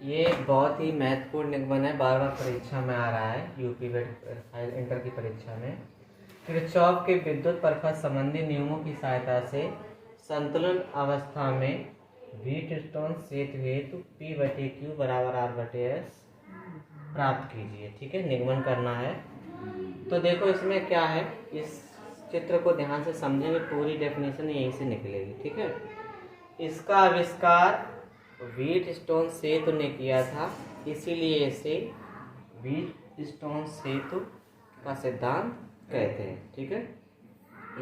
ये बहुत ही महत्वपूर्ण निगमन है, बार बार परीक्षा में आ रहा है, यूपी इंटर की परीक्षा में। किरचॉफ के विद्युत प्रवाह संबंधी नियमों की सहायता से संतुलन अवस्था में व्हीटस्टोन सेतु हेतु P/Q बराबर R/S प्राप्त कीजिए। ठीक है, निगमन करना है। तो देखो इसमें क्या है, इस चित्र को ध्यान से समझेंगे, पूरी डेफिनेशन यहीं से निकलेगी। ठीक है, इसका आविष्कार व्हीटस्टोन सेतु ने किया था, इसीलिए इसे व्हीटस्टोन सेतु का सिद्धांत कहते हैं। ठीक है,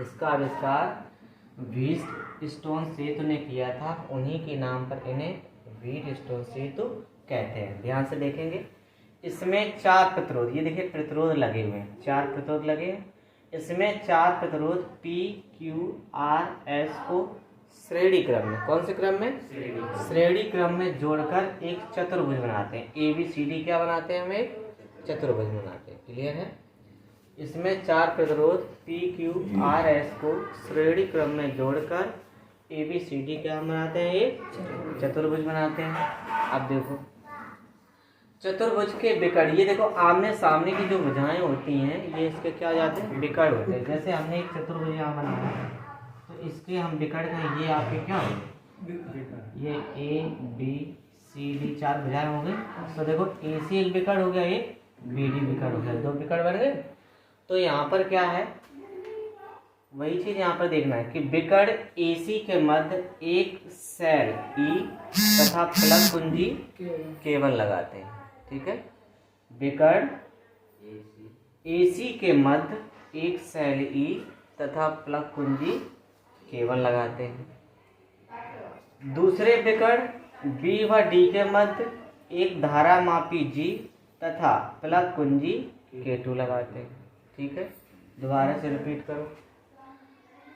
इसका आविष्कार व्हीटस्टोन सेतु ने किया था, उन्हीं के नाम पर इन्हें व्हीटस्टोन सेतु कहते हैं। ध्यान से देखेंगे, इसमें 4 प्रतिरोध, ये देखिए प्रतिरोध लगे हुए हैं, 4 प्रतिरोध लगे हैं। इसमें 4 प्रतिरोध P, Q, R, S को श्रेणी क्रम में, कौन से क्रम में? श्रेणी क्रम में जोड़कर एक चतुर्भुज बनाते हैं। ABCD क्या बनाते हैं? हम एक चतुर्भुज बनाते हैं। क्लियर है? इसमें 4 प्रतिरोध P, Q, R, S को श्रेणी क्रम में जोड़कर ABCD क्या बनाते हैं? एक चतुर्भुज बनाते हैं। अब देखो चतुर्भुज के विकर्ण, ये देखो आमने सामने की जो भुजाएं होती हैं ये इसके क्या हो जाते हैं? विकर्ण होते हैं। जैसे हमने एक चतुर्भुज यहाँ बनाया है तो इसके हम विकर्ण का, ये आपके क्या हो, ये ABCD 4 भुजाएं हो गई। तो देखो AC एक विकर्ण हो गया, एक BD विकर्ण हो गया, 2 विकर्ण बन गए। तो यहाँ पर क्या है, वही चीज यहाँ पर देखना है कि विकर्ण AC के मध्य एक सेल E तथा प्लग कुंजी केवल लगाते हैं। ठीक है, विकर्ण AC के मध्य एक सेल E तथा प्लग कुंजी केवल लगाते हैं। दूसरे विकर्ण B व D के मध्य एक धारा मापी G तथा प्लग कुंजी K2 लगाते हैं। ठीक है, दोबारा से रिपीट करो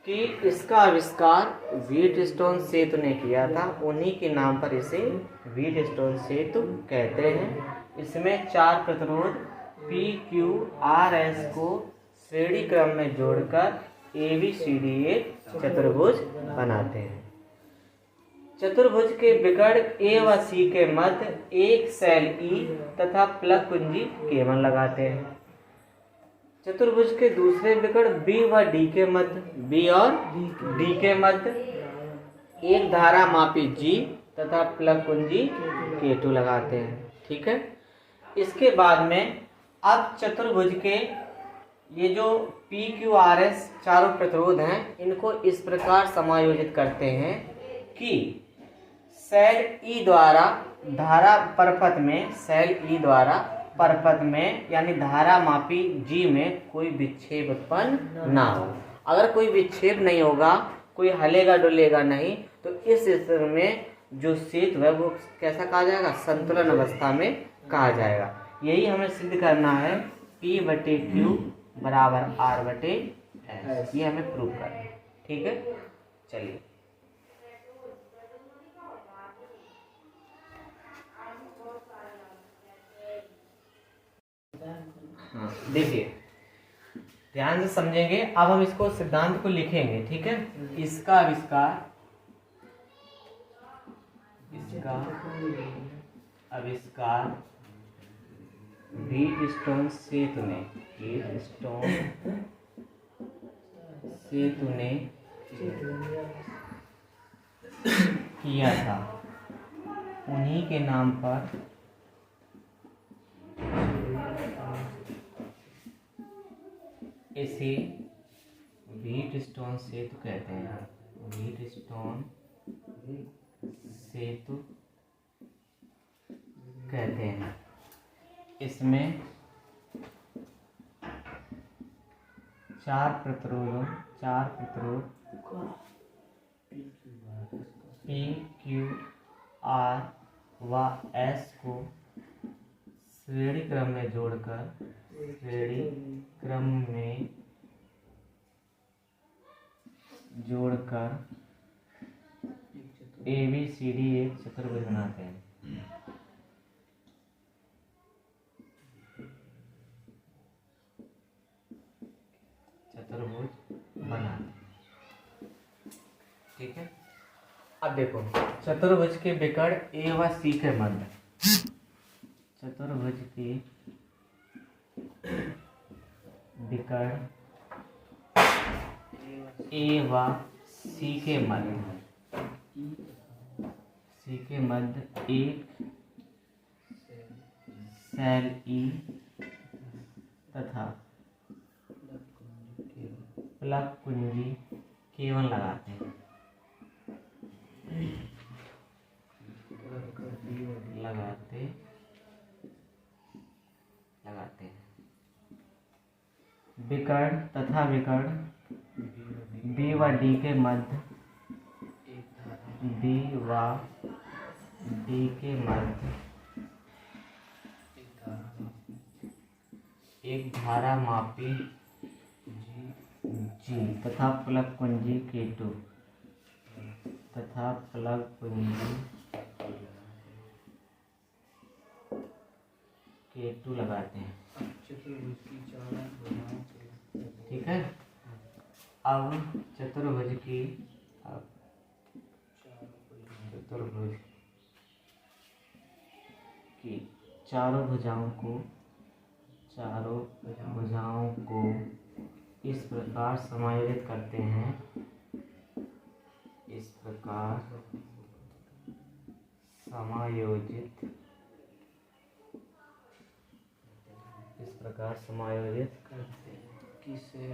कि इसका आविष्कार व्हीटस्टोन सेतु ने किया था, उन्हीं के नाम पर इसे व्हीटस्टोन सेतु कहते हैं। इसमें 4 प्रतिरोध P, Q, R, S को श्रेणी क्रम में जोड़कर ABCD एक चतुर्भुज बनाते हैं। चतुर्भुज के विकर्ण A व C के मध्य एक सेल E तथा प्लग कुंजी K1 लगाते हैं। चतुर्भुज के दूसरे विकर्ण B व D के मध्य, B और D के मध्य एक धारा मापी G तथा प्लग कुंजी K2 लगाते हैं। ठीक है, इसके बाद में अब चतुर्भुज के ये जो P, Q, R, S चारों प्रतिरोध हैं, इनको इस प्रकार समायोजित करते हैं कि सेल E द्वारा धारा परपथ में, सेल E द्वारा परपथ में यानी धारा मापी G में कोई विक्षेप उत्पन्न ना हो। अगर कोई विक्षेप नहीं होगा, कोई हलेगा डुलेगा नहीं, तो इस स्थिति में जो सेतु है वो कैसा कहा जाएगा? संतुलन अवस्था में कहा जाएगा। यही हमें सिद्ध करना है, P/Q बराबर R/S, ये हमें प्रूव करना है। ठीक है, चलिए हाँ देखिए, ध्यान से समझेंगे। अब हम इसको सिद्धांत को लिखेंगे। ठीक है, इसका आविष्कार व्हीटस्टोन सेतु ने किया था, उन्हीं के नाम पर इसे व्हीटस्टोन सेतु कहते हैं। व्हीटस्टोन सेतु कहते हैं। इसमें 4 प्रतिरोध P, Q, R व S को श्रेणी क्रम में जोड़कर ABCD एक चतुर्भुज बनाते हैं। ठीक है, अब देखो चतुर्भुज के विकर्ण A व C के मध्य, चतुर्भुज की विकर्ण ए व सी के मध्य एक सेल ई तथा प्लग कुंजी केवल लगाते हैं। लगाते हैं। विकर्ण तथा विकर्ण बी व डी के मध्य एक धारा मापी जी तथा प्लग कुंजी K2 लगाते हैं। ठीक है। अब चतुर्भुज की चारों भुजाओं को इस प्रकार समायोजित करते हैं। इस प्रकार समायोजित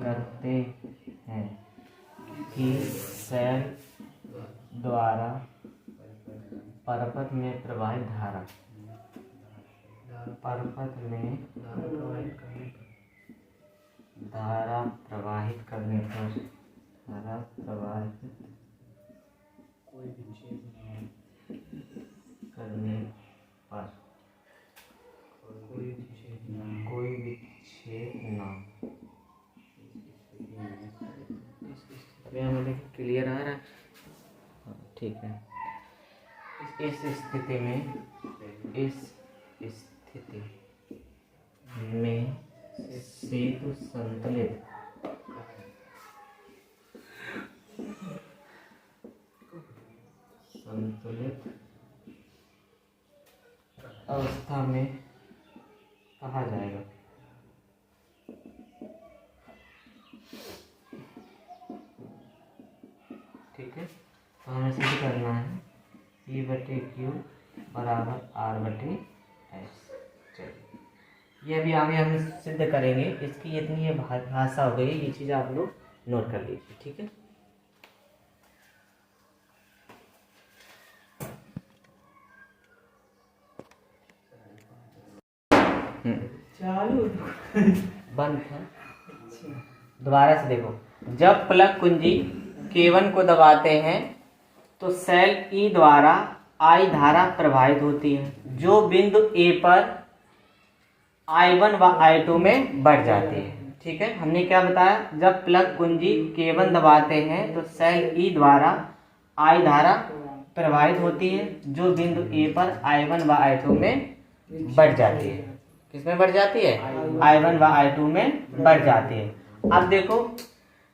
करते हैं कि सेल द्वारा परपथ में प्रवाहित धारा प्रवाहित करने पर कोई विक्षेप ना। अभी हमें देखिए क्लियर आ रहा है। ठीक है। इस स्थिति में सेतु संतुलित अवस्था में कहा जाएगा। ठीक है। तो हमें सिद्ध करना है P/Q बराबर R/S। चलिए, ये अभी आगे हम सिद्ध करेंगे। इसकी इतनी ये भाषा हो गई, ये चीज़ आप लोग नोट कर लीजिए। ठीक है। चालू बंद था। दोबारा से देखो, जब प्लग कुंजी K1 को दबाते हैं तो सेल E द्वारा I धारा प्रवाहित होती है, जो बिंदु A पर I1 व I2 में बढ़ जाती है। ठीक है। हमने क्या बताया, जब प्लग कुंजी K1 दबाते हैं तो सेल E द्वारा I धारा प्रवाहित होती है, जो बिंदु A पर I1 व I2 में बढ़ जाती है। किसमें बढ़ जाती है? I1 व I2 में बढ़ जाती है। अब देखो,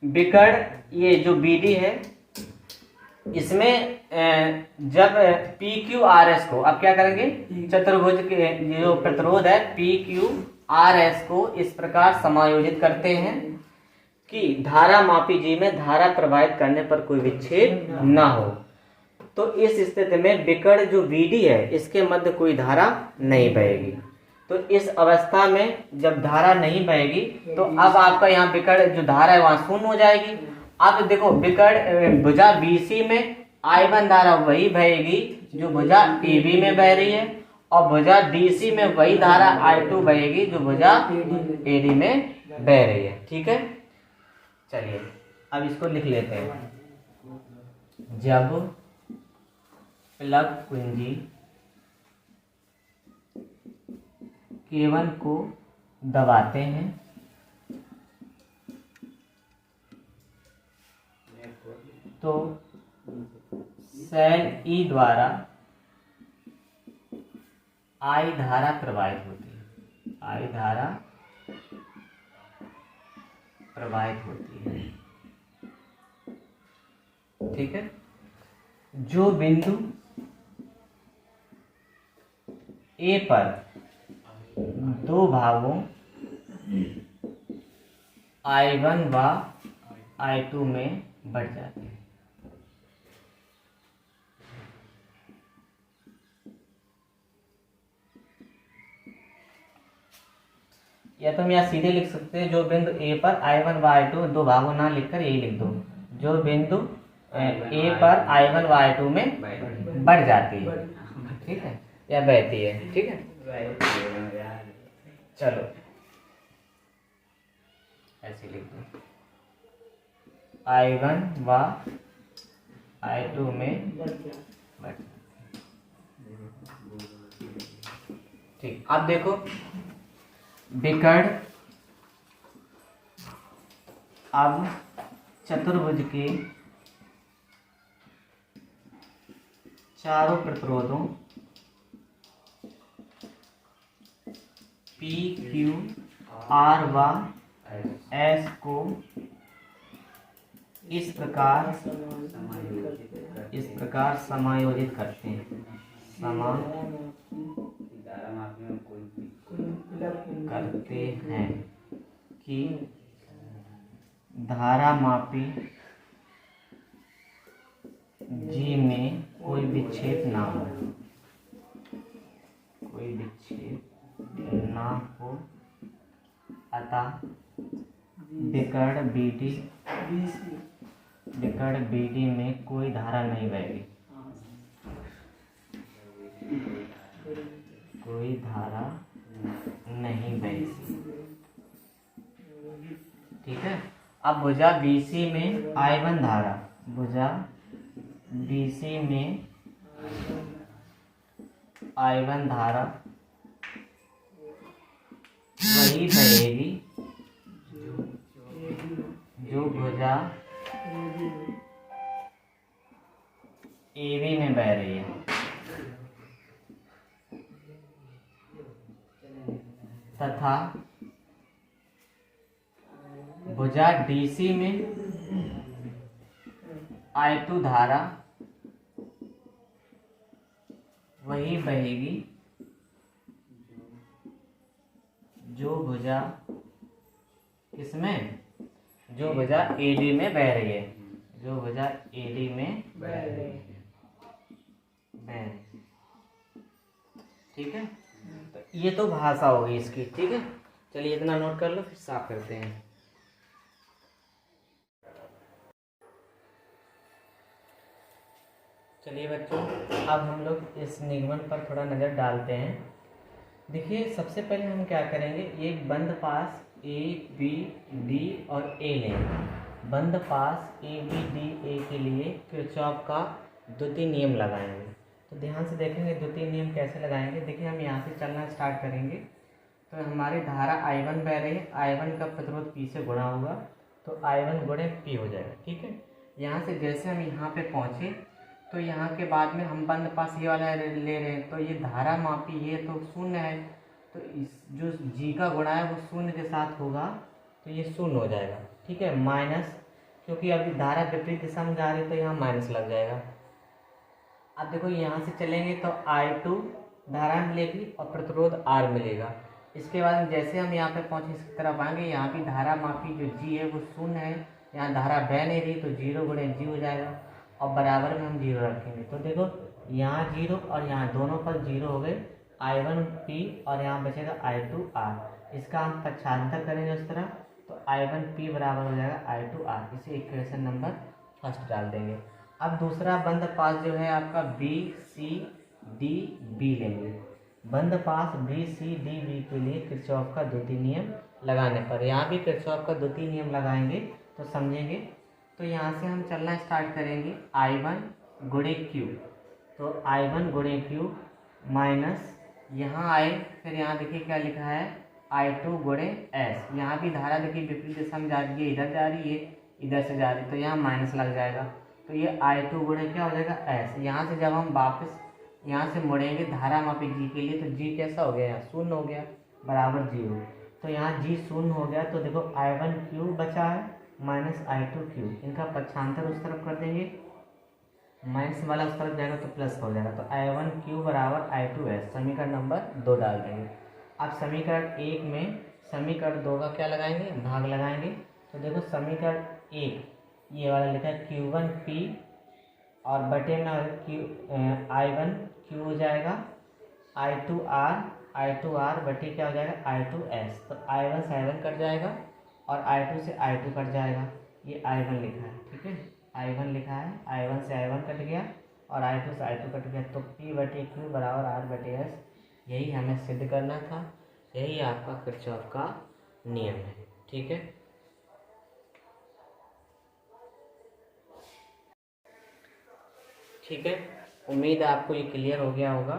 विकर्ण ये जो BD है, इसमें जब PQRS को, अब क्या करेंगे, चतुर्भुज के जो प्रतिरोध है PQRS को इस प्रकार समायोजित करते हैं कि धारा मापी जी में धारा प्रवाहित करने पर कोई विक्षेप ना हो। तो इस स्थिति में विकर्ण जो BD है, इसके मध्य कोई धारा नहीं बहेगी। तो इस अवस्था में जब धारा नहीं बहेगी तो अब आपका यहाँ विकर्ण जो धारा है वहां शून्य हो जाएगी। अब देखो, विकर्ण भुजा BC में I1 धारा वही बहेगी जो भुजा AB में बह रही है, और भुजा DC में वही धारा I2 बहेगी जो भुजा AD में बह रही है। ठीक है। चलिए, अब इसको लिख लेते हैं। जब प्लग कुंजी K1 को दबाते हैं तो सेल E द्वारा I धारा प्रवाहित होती है। I धारा प्रवाहित होती है। ठीक है। जो बिंदु ए पर दो भागों I1 व I2 में बढ़ जाते हैं। या तो हम यहाँ सीधे लिख सकते हैं, जो बिंदु ए पर I1 व I2 दो भागों ना लिखकर यही लिख दो, जो बिंदु ए पर I1 व I2 में बढ़ जाती है, ठीक है, या बहती है, ठीक है। चलो ऐसे लिख दो, I1 व I2 में बढ़, ठीक। अब देखो विकर्ण अब चतुर्भुज के चारों प्रतिरोधों P, Q, R व S को इस प्रकार समायोजित करते हैं, करते हैं कि धारामापी G में कोई विक्षेप ना हो, अतः विकर्ण BD में कोई धारा नहीं बहेगी, ठीक है। अब भुजा BC में I1 धारा, भुजा BC में I1 धारा वही बहेगी जो भुजा AB में बह रही है, तथा भुजा DC में I2 धारा वही बहेगी जो भुजा किसमें, जो भुजा AD में बह रही है, जो भुजा AD में बह रही है, ठीक है। तो ये तो भाषा होगी इसकी, ठीक है। चलिए इतना नोट कर लो, फिर साफ करते हैं। चलिए बच्चों, अब हम लोग इस निगमन पर थोड़ा नज़र डालते हैं। देखिए सबसे पहले हम क्या करेंगे, एक बंद पास A, B, D और A लेंगे। बंद पास A, B, D, A के लिए किरचॉफ का द्वितीय नियम लगाएंगे। तो ध्यान से देखेंगे द्वितीय नियम कैसे लगाएंगे। देखिए हम यहाँ से चलना स्टार्ट करेंगे तो हमारी धारा I1 बह रही है, I1 का प्रतिरोध P से गुणा होगा तो I1 गुणे P हो जाएगा, ठीक है। यहाँ से जैसे हम यहाँ पे पहुँचे तो यहाँ के बाद में हम बंद पास ये वाला ले रहे हैं, तो ये धारा मापी ये तो शून्य है, तो इस जो G का गुणा है वो शून्य के साथ होगा तो ये शून्य हो जाएगा, ठीक है। माइनस, क्योंकि अभी धारा विपरीत दिशा में जा रही है तो यहाँ माइनस लग जाएगा। अब देखो यहाँ से चलेंगे तो I2 धारा मिलेगी और प्रतिरोध R मिलेगा। इसके बाद जैसे हम यहाँ पे पहुँचे इसकी तरफ आएंगे, यहाँ की धारा मापी जो G है वो शून्य है, यहाँ धारा बह नहीं रही तो 0 गुणे G हो जाएगा और बराबर में हम 0 रखेंगे। तो देखो यहाँ 0 और यहाँ दोनों पर 0 हो गए, I1 P और यहाँ बचेगा I2 R। इसका हम पक्षांतर करेंगे उस तरह तो I1 P बराबर हो जाएगा I2 R। इसे इक्वेशन नंबर फर्स्ट डाल देंगे। अब दूसरा बंद पास जो है आपका B, C, D, B लेंगे। बंद पास B, C, D, B के लिए किरचॉफ का द्वितीय नियम लगाने पर, यहाँ भी किरचॉफ का द्वितीय नियम लगाएंगे तो समझेंगे। तो यहाँ से हम चलना स्टार्ट करेंगे I1 गुणे Q, तो I1 गुणे Q माइनस यहाँ आए, फिर यहाँ देखिए क्या लिखा है I2 गुणे S। यहाँ भी धारा देखिए विपरीत दिशा में जा रही है, इधर जा रही है इधर से जा रही है तो यहाँ माइनस लग जाएगा, तो ये I2 गुणे क्या हो जाएगा S। यहाँ से जब हम वापस यहाँ से मुड़ेंगे धारा मापी G के लिए तो G कैसा हो गया, यहाँ शून्य हो गया बराबर 0, तो यहाँ G शून्य हो गया। तो देखो I1 Q बचा है माइनस I2 Q, इनका पक्षांतर उस तरफ कर देंगे, माइनस वाला उस तरफ जाएगा तो प्लस का हो जाएगा। तो I1Q बराबर I2S, समीकरण नंबर 2 डाल देंगे। अब समीकरण 1 में समीकरण 2 का क्या लगाएंगे, भाग लगाएंगे। तो देखो समीकरण 1 ये वाला लिखा है Q1P और बटे में I1Q हो जाएगा, I2R बटे क्या हो जाएगा I2S। तो I1 से I1 कट जाएगा और I2 से I2 कट जाएगा। ये I1 लिखा है, ठीक है, I1 लिखा है, I1 से I1 कट गया और I2 से I2 कट गया। तो P बटे Q बराबर R बटे S, यही हमें सिद्ध करना था। यही आपका किरचॉफ का नियम है, ठीक है। ठीक है, उम्मीद है आपको ये क्लियर हो गया होगा।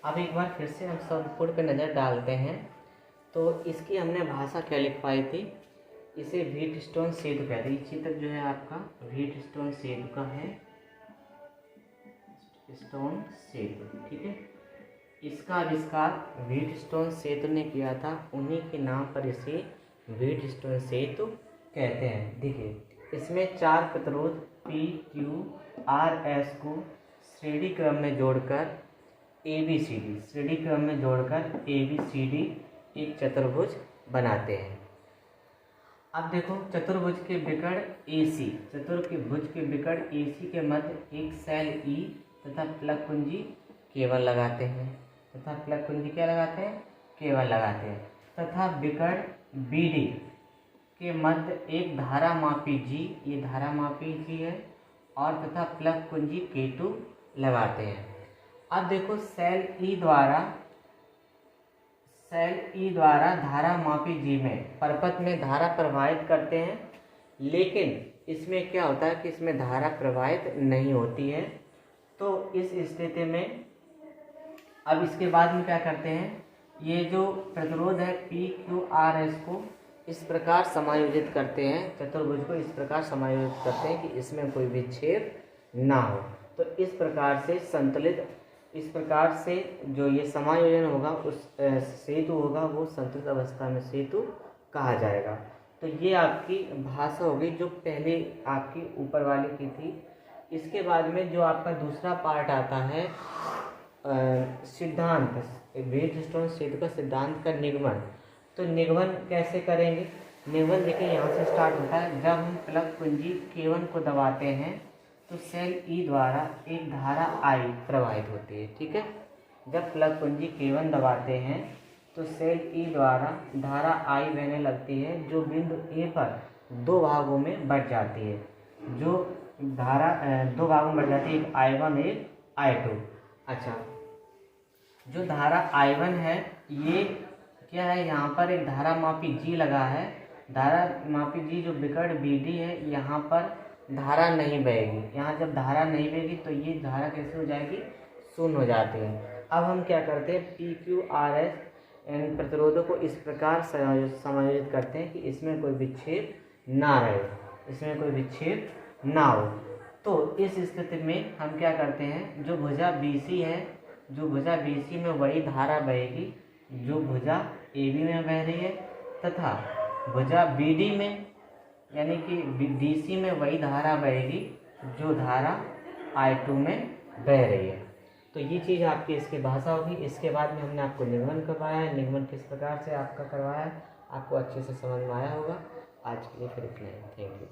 अब एक बार फिर से हम संपूर्ण पे नज़र डालते हैं। तो इसकी हमने भाषा क्या लिख पाई थी, इसे व्हीटस्टोन सेतु कहते हैं। ये चित्र जो है आपका व्हीटस्टोन सेतु का है, स्टोन सेतु, ठीक है। इसका आविष्कार व्हीटस्टोन सेतु ने किया था, उन्हीं के नाम पर इसे व्हीटस्टोन सेतु कहते हैं। देखिए इसमें 4 प्रतिरोध P, Q, R, S को श्रेणी क्रम में जोड़कर ABCD एक चतुर्भुज बनाते हैं। अब देखो चतुर्भुज के विकर्ण AC के मध्य एक सेल E तथा प्लग कुंजी केवल लगाते हैं, तथा विकर्ण BD के मध्य एक धारामापी G, ये धारामापी G है, और तथा प्लग कुंजी K2 लगाते हैं। अब देखो सेल E द्वारा धारामापी G में परपथ में धारा प्रवाहित करते हैं, लेकिन इसमें क्या होता है कि इसमें धारा प्रवाहित नहीं होती है। तो इस स्थिति में अब इसके बाद में क्या करते हैं, ये जो प्रतिरोध है P, Q, R, S को इस प्रकार समायोजित करते हैं, चतुर्भुज को इस प्रकार समायोजित करते हैं कि इसमें कोई विच्छेद ना हो। तो इस प्रकार से जो ये समायोजन होगा उस सेतु होगा, वो संतुलित अवस्था में सेतु कहा जाएगा। तो ये आपकी भाषा होगी जो पहले आपकी ऊपर वाली की थी। इसके बाद में जो आपका दूसरा पार्ट आता है सिद्धांत, व्हीटस्टोन सेतु का सिद्धांत का निगमन। तो निगमन कैसे करेंगे, निगमन देखिए यहाँ से स्टार्ट होता है। जब हम प्लग कुंजी K1 को दबाते हैं तो सेल E द्वारा एक धारा I प्रवाहित होती है, ठीक है। जब प्लग कुंजी K1 दबाते हैं तो सेल E द्वारा धारा I बहने लगती है, जो बिंदु A पर 2 भागों में बढ़ जाती है। जो धारा 2 भागों में बढ़ जाती है, एक I1 एक I2। अच्छा, जो धारा I1 है ये क्या है, यहाँ पर एक धारामापी G लगा है। धारामापी G जो विकर्ण BD है, यहाँ पर धारा नहीं बहेगी। यहाँ जब धारा नहीं बहेगी तो ये धारा कैसे हो जाएगी, शून्य हो जाती है। अब हम क्या करते हैं, P, Q, R, S इन प्रतिरोधों को इस प्रकार समायोजित करते हैं कि इसमें कोई विच्छेद ना हो। तो इस स्थिति में हम क्या करते हैं, जो भुजा BC में वही धारा बहेगी जो भुजा AB में बह रही है, तथा भुजा BD में यानी कि DC में वही धारा बहेगी जो धारा I2 में बह रही है। तो ये चीज़ आपकी इसकी भाषा होगी। इसके बाद में हमने आपको निगमन करवाया है, निगमन किस प्रकार से आपका करवाया है आपको अच्छे से समझ में आया होगा। आज के लिए फिर इतना ही, थैंक यू।